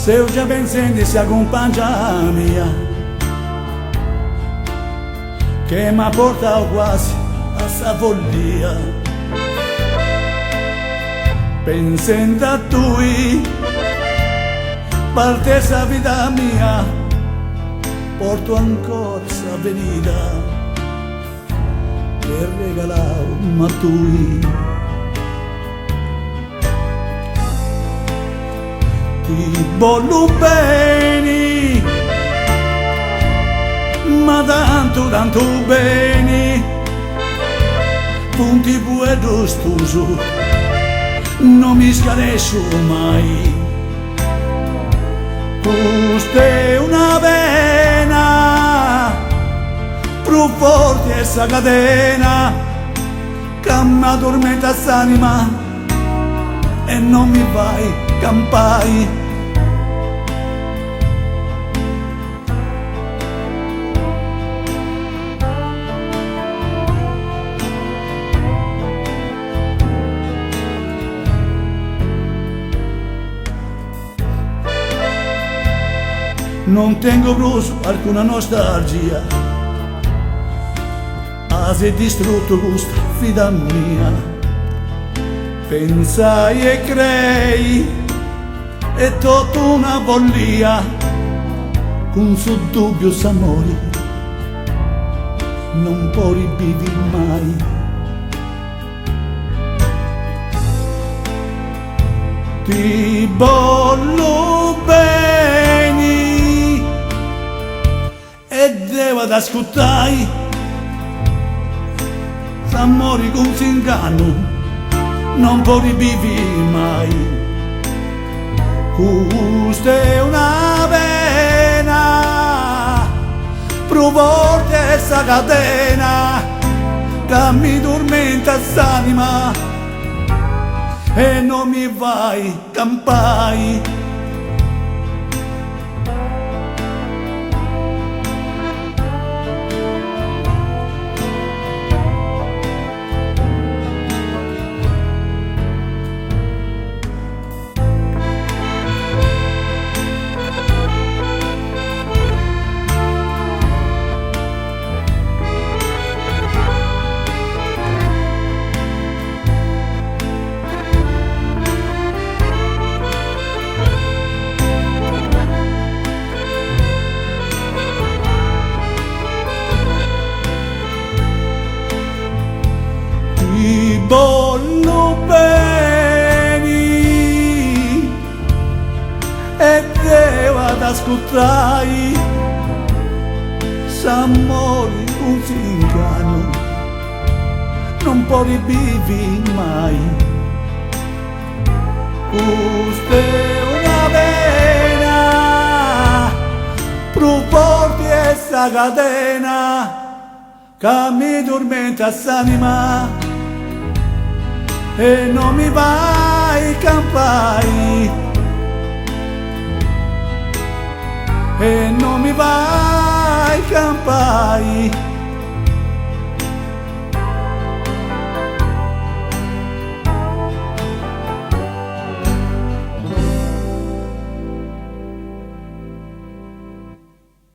se eu già ben senti si accompagna mia, che m'ha portato quasi a sta follia, pensando a lui, parte sa vita mia, porto ancora sa verità, che regalavo a lui. Ti voglio bene, ma tanto, tanto bene, punti pure giusto, non mi scaresco mai. Questa è una pena, più forte è sta catena, che mi addormenta s'anima e non mi fai campai. Non tengo più alcuna nostalgia, si è distrutto questa vita mia. Pensai e crei, è tutta una follia, con suo dubbio s'amori, non può rivivere mai. Ti voglio bene e devo ascoltare, s'amori con s'inganno, non può rivivere mai. Questa è una pena, più forte sta catena, che mi tormenta s'anima e non mi vai campai. Ti voglio bene e devo ascoltare, s'amore un s'inganno, non può rivivere mai. Questa è una pena, più forte è sta catena, che mi tormenta s'anima e non mi vai campai, e non mi vai campai.